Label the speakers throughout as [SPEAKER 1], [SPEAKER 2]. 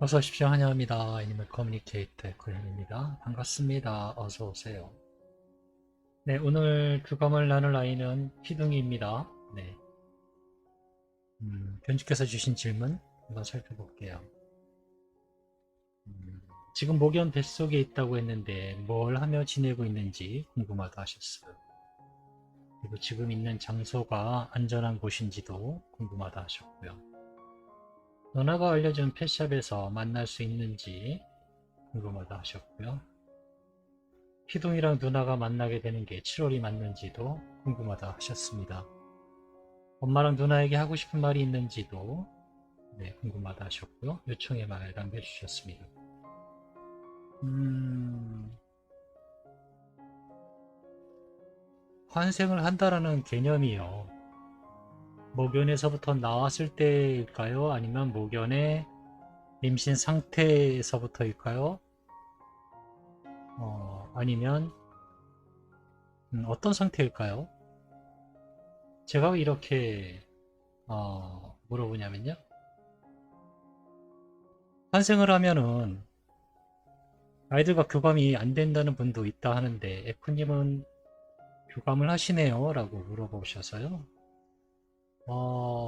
[SPEAKER 1] 어서 오십시오. 환영합니다. 애니멀 커뮤니케이터 고현입니다. 반갑습니다. 어서 오세요. 네, 오늘 교감을 나눌 아이는 피둥이입니다. 네, 견주께서 주신 질문 한번 살펴볼게요. 음, 지금 목연 뱃속에 있다고 했는데 뭘 하며 지내고 있는지 궁금하다 하셨어요. 그리고 지금 있는 장소가 안전한 곳인지도 궁금하다 하셨고요. 누나가 알려준 펫샵에서 만날 수 있는지 궁금하다 하셨고요. 희동이랑 누나가 만나게 되는 게 7월이 맞는지도 궁금하다 하셨습니다. 엄마랑 누나에게 하고 싶은 말이 있는지도 궁금하다 하셨고요. 요청의 말 남겨주셨습니다. 음, 환생을 한다라는 개념이요. 목연에서부터 나왔을 때일까요? 아니면 목연의 임신 상태에서부터일까요? 아니면 어떤 상태일까요? 제가 이렇게 물어보냐면요. 환생을 하면은 아이들과 교감이 안 된다는 분도 있다 하는데 F님은 교감을 하시네요 라고 물어보셔서요.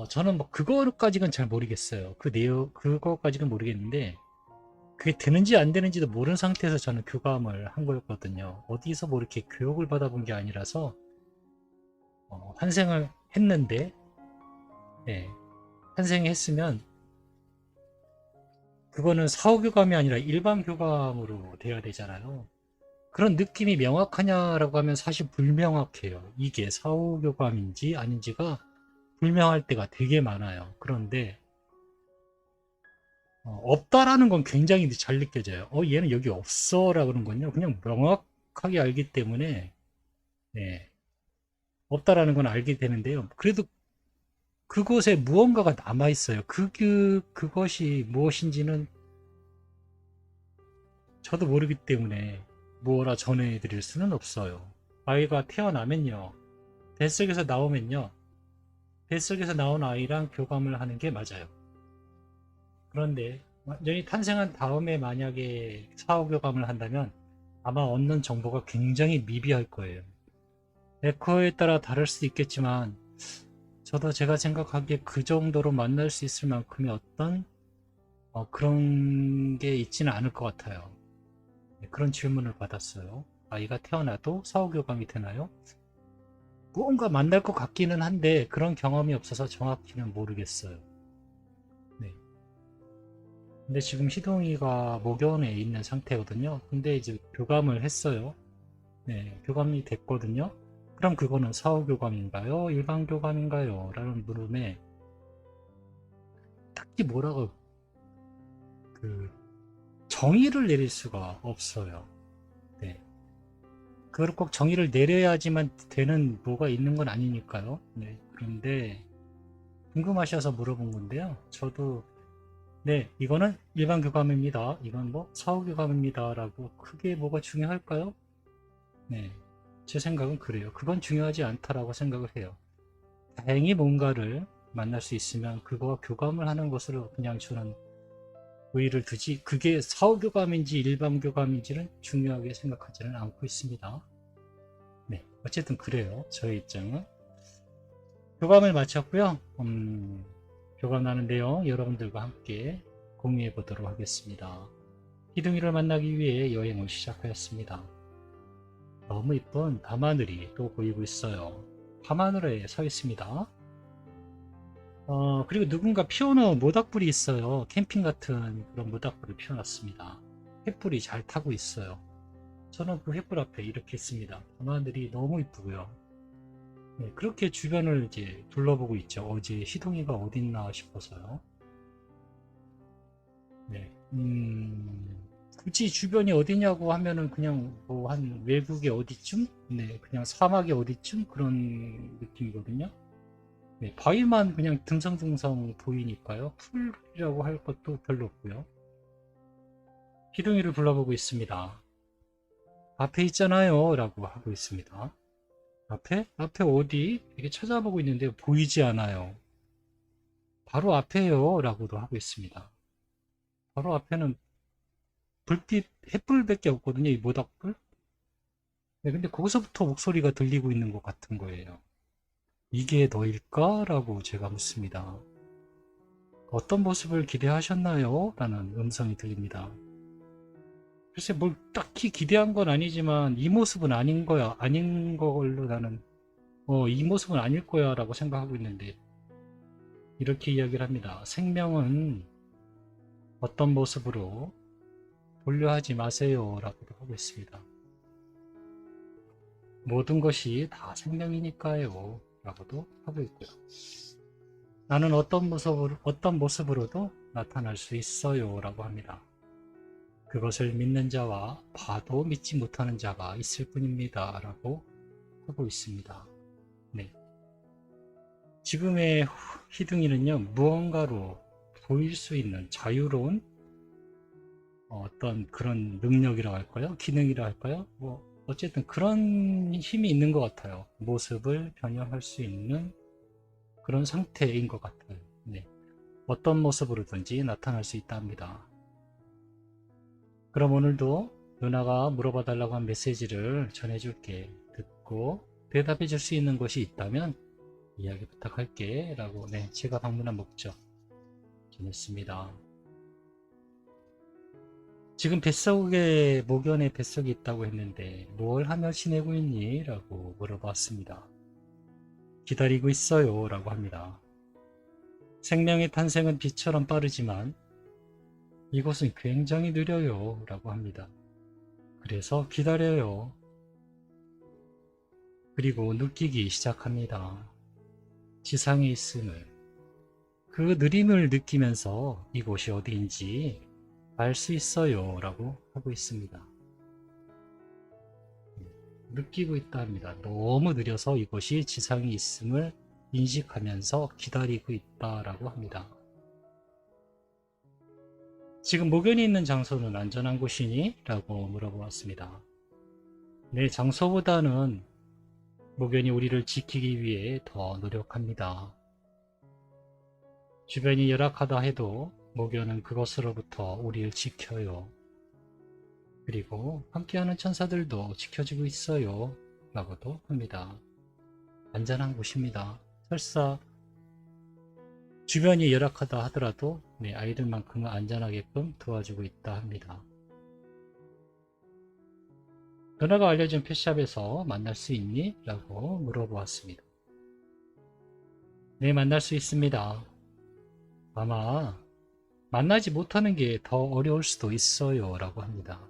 [SPEAKER 1] 저는 뭐 그거까지는 잘 모르겠어요. 그거까지는 모르겠는데 그게 되는지 안 되는지도 모르는 상태에서 저는 교감을 한 거였거든요. 어디서 뭐 이렇게 교육을 받아본 게 아니라서 환생을 했는데 예, 환생했으면 그거는 사후교감이 아니라 일반 교감으로 돼야 되잖아요. 그런 느낌이 명확하냐라고 하면 사실 불명확해요. 이게 사후교감인지 아닌지가 불명할 때가 되게 많아요. 그런데 없다라는 건 굉장히 잘 느껴져요. 얘는 여기 없어라 그런 건요. 그냥 명확하게 알기 때문에 네, 없다라는 건 알게 되는데요. 그래도 그곳에 무언가가 남아 있어요. 그것이 무엇인지는 저도 모르기 때문에 뭐라 전해드릴 수는 없어요. 아이가 태어나면요. 뱃속에서 나오면요. 뱃속에서 나온 아이랑 교감을 하는 게 맞아요. 그런데 완전히 탄생한 다음에 만약에 사후 교감을 한다면 아마 얻는 정보가 굉장히 미비할 거예요. 에코에 따라 다를 수도 있겠지만 저도 제가 생각하기에 그 정도로 만날 수 있을 만큼의 어떤 그런 게 있지는 않을 것 같아요. 네, 그런 질문을 받았어요. 아이가 태어나도 사후 교감이 되나요? 무언가 만날 것 같기는 한데 그런 경험이 없어서 정확히는 모르겠어요. 네. 근데 지금 희동이가 목연에 있는 상태거든요. 근데 이제 교감을 했어요. 네, 교감이 됐거든요. 그럼 그거는 사후 교감인가요? 일반 교감인가요? 라는 물음에 딱히 뭐라고 그 정의를 내릴 수가 없어요. 네. 그걸 꼭 정의를 내려야지만 되는 뭐가 있는 건 아니니까요. 네. 그런데 궁금하셔서 물어본 건데요. 저도 네, 이거는 일반 교감입니다. 이건 뭐 사후 교감입니다. 라고 크게 뭐가 중요할까요? 네, 제 생각은 그래요. 그건 중요하지 않다라고 생각을 해요. 다행히 뭔가를 만날 수 있으면 그거와 교감을 하는 것으로 그냥 저는 의의를 두지 그게 사후 교감인지 일반 교감인지는 중요하게 생각하지는 않고 있습니다. 네, 어쨌든 그래요. 저의 입장은. 교감을 마쳤고요. 교감 나는 내용 여러분들과 함께 공유해 보도록 하겠습니다. 희둥이를 만나기 위해 여행을 시작하였습니다. 너무 이쁜 밤하늘이 또 보이고 있어요. 밤하늘에 서 있습니다. 그리고 누군가 피워놓은 모닥불이 있어요. 캠핑 같은 그런 모닥불을 피워놨습니다. 횃불이 잘 타고 있어요. 저는 그 횃불 앞에 이렇게 있습니다. 밤하늘이 너무 이쁘고요. 네, 그렇게 주변을 이제 둘러보고 있죠. 어제 희동이가 어딨나 싶어서요. 네, 굳이 주변이 어디냐고 하면은 그냥 뭐 한 외국의 어디쯤? 네, 그냥 사막의 어디쯤? 그런 느낌이거든요. 네, 바위만 그냥 듬성듬성 보이니까요. 풀이라고 할 것도 별로 없고요. 희둥이를 불러보고 있습니다. 앞에 있잖아요. 라고 하고 있습니다. 앞에? 앞에 어디? 이렇게 찾아보고 있는데 보이지 않아요. 바로 앞에요. 라고도 하고 있습니다. 바로 앞에는 불빛, 햇불밖에 없거든요. 이 모닥불. 네, 근데 거기서부터 목소리가 들리고 있는 것 같은 거예요. 이게 너일까라고 제가 묻습니다. 어떤 모습을 기대하셨나요? 라는 음성이 들립니다. 글쎄 뭘 딱히 기대한 건 아니지만 이 모습은 아닌 거야. 아닌 걸로 나는 이 모습은 아닐 거야 라고 생각하고 있는데 이렇게 이야기를 합니다. 생명은 어떤 모습으로 분류하지 마세요 라고도 하고 있습니다. 모든 것이 다 생명이니까요 라고도 하고 있고요. 나는 어떤 모습으로도 나타날 수 있어요 라고 합니다. 그것을 믿는 자와 봐도 믿지 못하는 자가 있을 뿐입니다 라고 하고 있습니다. 네. 지금의 희둥이는요, 무언가로 보일 수 있는 자유로운 어떤 그런 능력이라고 할까요? 기능이라고 할까요? 어쨌든 그런 힘이 있는 것 같아요. 모습을 변형할 수 있는 그런 상태인 것 같아요. 네. 어떤 모습으로든지 나타날 수 있다 합니다. 그럼 오늘도 누나가 물어봐 달라고 한 메시지를 전해줄게. 듣고 대답해 줄 수 있는 것이 있다면 이야기 부탁할게 라고 제가 방문한 목적 전했습니다. 지금 뱃속에 모견의 뱃속이 있다고 했는데 뭘 하며 지내고 있니? 라고 물어봤습니다. 기다리고 있어요 라고 합니다. 생명의 탄생은 빛처럼 빠르지만 이곳은 굉장히 느려요 라고 합니다. 그래서 기다려요. 그리고 느끼기 시작합니다. 지상에 있음을. 그 느림을 느끼면서 이곳이 어디인지 알 수 있어요 라고 하고 있습니다. 느끼고 있다 합니다. 너무 느려서 이곳이 지상에 있음을 인식하면서 기다리고 있다라고 합니다. 지금 모견이 있는 장소는 안전한 곳이니? 라고 물어보았습니다. 네, 장소보다는 모견이 우리를 지키기 위해 더 노력합니다. 주변이 열악하다 해도 모견은 그것으로부터 우리를 지켜요. 그리고 함께하는 천사들도 지켜주고 있어요. 라고도 합니다. 안전한 곳입니다. 설사 주변이 열악하다 하더라도 아이들만큼은 안전하게끔 도와주고 있다 합니다. 누나가 알려준 펫샵에서 만날 수 있니? 라고 물어보았습니다. 네, 만날 수 있습니다. 아마 만나지 못하는 게 더 어려울 수도 있어요. 라고 합니다.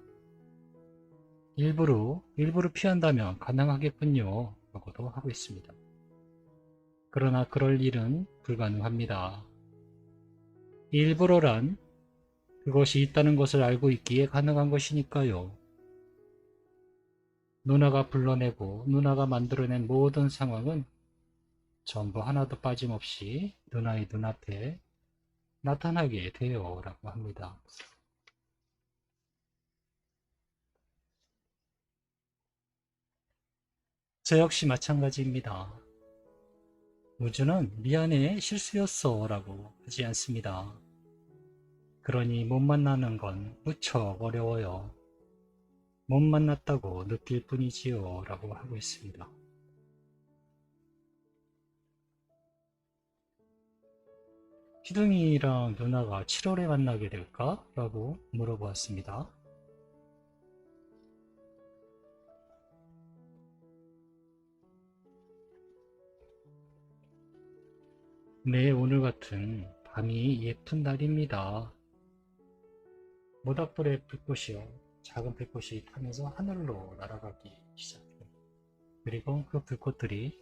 [SPEAKER 1] 일부러 피한다면 가능하겠군요. 라고도 하고 있습니다. 그러나 그럴 일은 불가능합니다. 일부러란 그것이 있다는 것을 알고 있기에 가능한 것이니까요. 누나가 불러내고 누나가 만들어낸 모든 상황은 전부 하나도 빠짐없이 누나의 눈앞에 나타나게 돼요 라고 합니다. 저 역시 마찬가지입니다. 우주는 미안해 실수였어 라고 하지 않습니다. 그러니 못 만나는 건 무척 어려워요. 못 만났다고 느낄 뿐이지요 라고 하고 있습니다. 희둥이랑 누나가 7월에 만나게 될까? 라고 물어보았습니다. 네, 오늘 같은 밤이 예쁜 날입니다. 모닥불의 불꽃이요. 작은 불꽃이 타면서 하늘로 날아가기 시작해요. 그리고 그 불꽃들이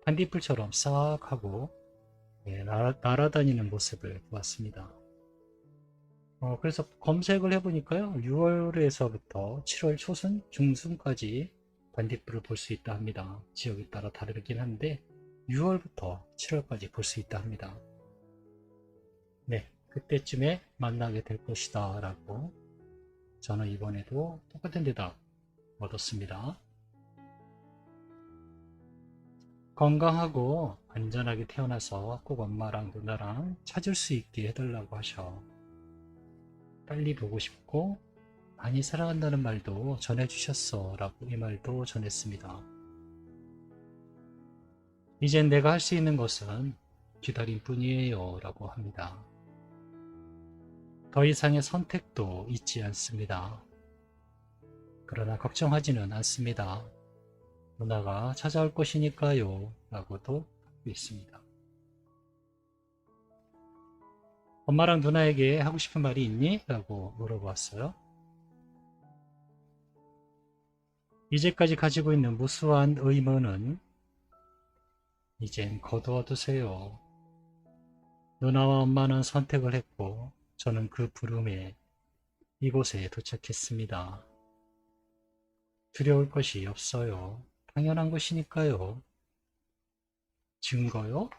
[SPEAKER 1] 반딧불처럼 싹 하고 날아다니는 모습을 보았습니다. 그래서 검색을 해보니까요. 6월에서부터 7월 초순, 중순까지 반딧불을 볼 수 있다 합니다. 지역에 따라 다르긴 한데 6월부터 7월까지 볼 수 있다 합니다. 네, 그때쯤에 만나게 될 것이다 라고 저는 이번에도 똑같은 대답 얻었습니다. 건강하고 안전하게 태어나서 꼭 엄마랑 누나랑 찾을 수 있게 해달라고 하셔. 빨리 보고 싶고 많이 사랑한다는 말도 전해주셨어 라고 이 말도 전했습니다. 이젠 내가 할 수 있는 것은 기다림 뿐이에요 라고 합니다. 더 이상의 선택도 있지 않습니다. 그러나 걱정하지는 않습니다. 누나가 찾아올 것이니까요 라고도 하고 있습니다. 엄마랑 누나에게 하고 싶은 말이 있니? 라고 물어봤어요. 이제까지 가지고 있는 무수한 의문은 이젠 거두어두세요. 누나와 엄마는 선택을 했고 저는 그 부름에 이곳에 도착했습니다. 두려울 것이 없어요. 당연한 것이니까요. 증거요?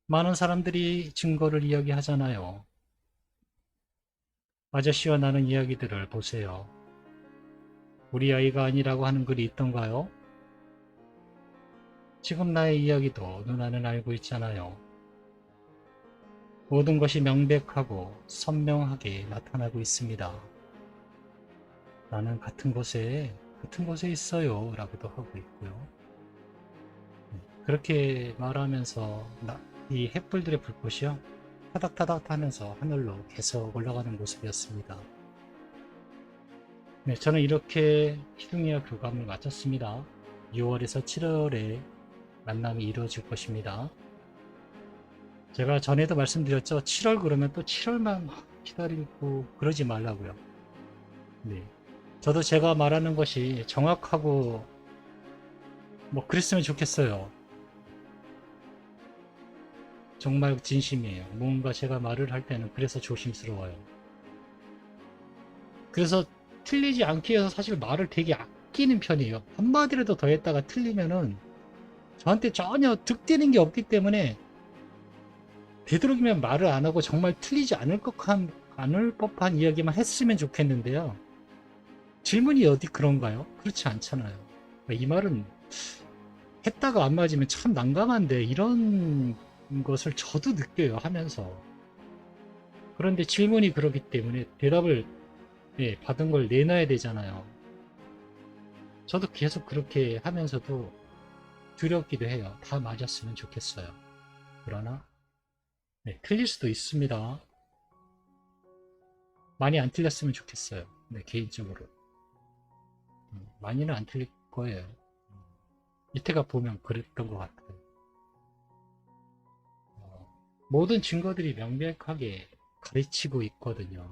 [SPEAKER 1] 많은 사람들이 증거를 이야기하잖아요. 아저씨와 나는 이야기들을 보세요. 우리 아이가 아니라고 하는 글이 있던가요? 지금 나의 이야기도 누나는 알고 있잖아요. 모든 것이 명백하고 선명하게 나타나고 있습니다. 나는 같은 곳에 있어요 라고도 하고 있고요. 그렇게 말하면서 이 횃불들의 불꽃이요 타닥타닥 하면서 하늘로 계속 올라가는 모습이었습니다. 네, 저는 이렇게 희둥이와 교감을 마쳤습니다. 6월에서 7월에 만남이 이루어질 것입니다. 제가 전에도 말씀드렸죠. 7월 그러면 또 7월만 기다리고 그러지 말라고요. 네. 저도 제가 말하는 것이 정확하고 뭐 그랬으면 좋겠어요. 정말 진심이에요. 뭔가 제가 말을 할 때는 그래서 조심스러워요. 그래서 틀리지 않기 위해서 사실 말을 되게 아끼는 편이에요. 한마디라도 더 했다가 틀리면은 저한테 전혀 득되는 게 없기 때문에 되도록이면 말을 안 하고 정말 틀리지 않을 법한 이야기만 했으면 좋겠는데요. 질문이 어디 그런가요? 그렇지 않잖아요. 이 말은 했다가 안 맞으면 참 난감한데 이런 것을 저도 느껴요 하면서. 그런데 질문이 그렇기 때문에 대답을 받은 걸 내놔야 되잖아요. 저도 계속 그렇게 하면서도 두렵기도 해요. 다 맞았으면 좋겠어요. 그러나 틀릴 수도 있습니다. 많이 안 틀렸으면 좋겠어요. 개인적으로. 많이는 안 틀릴 거예요. 이태가 보면 그랬던 것 같아요. 모든 증거들이 명백하게 가르치고 있거든요.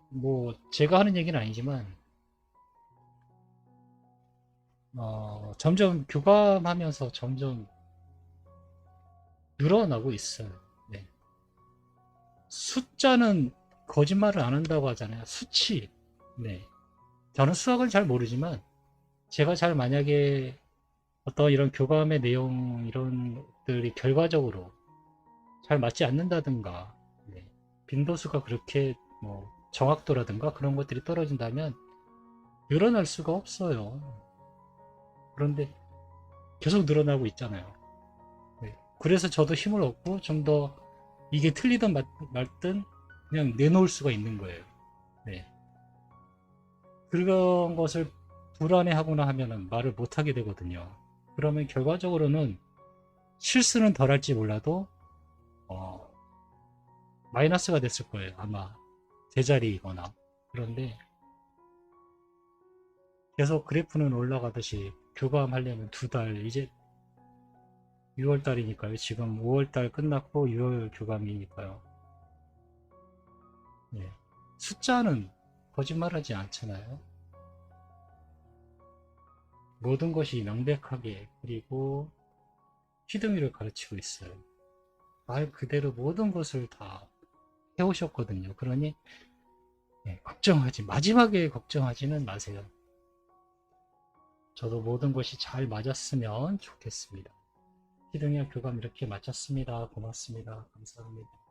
[SPEAKER 1] 뭐 제가 하는 얘기는 아니지만 점점 교감하면서 점점 늘어나고 있어요. 숫자는 거짓말을 안 한다고 하잖아요. 수치. 저는 수학을 잘 모르지만 제가 잘 만약에 어떤 이런 교감의 내용 이런 것들이 결과적으로 잘 맞지 않는다든가 빈도수가 그렇게 뭐 정확도라든가 그런 것들이 떨어진다면 늘어날 수가 없어요. 그런데 계속 늘어나고 있잖아요. 그래서 저도 힘을 얻고 좀 더 이게 틀리든 말든 그냥 내놓을 수가 있는 거예요. 그런 것을 불안해하거나 하면 말을 못하게 되거든요. 그러면 결과적으로는 실수는 덜 할지 몰라도 마이너스가 됐을 거예요. 아마 제자리이거나. 그런데 계속 그래프는 올라가듯이 교감하려면 2달, 이제 6월달이니까요. 지금 5월달 끝났고 6월 교감이니까요. 숫자는 거짓말하지 않잖아요. 모든 것이 명백하게 그리고 희등이를 가르치고 있어요. 말 그대로 모든 것을 다 해오셨거든요. 그러니 마지막에 걱정하지는 마세요. 저도 모든 것이 잘 맞았으면 좋겠습니다. 희등이와 교감 이렇게 마쳤습니다. 고맙습니다. 감사합니다.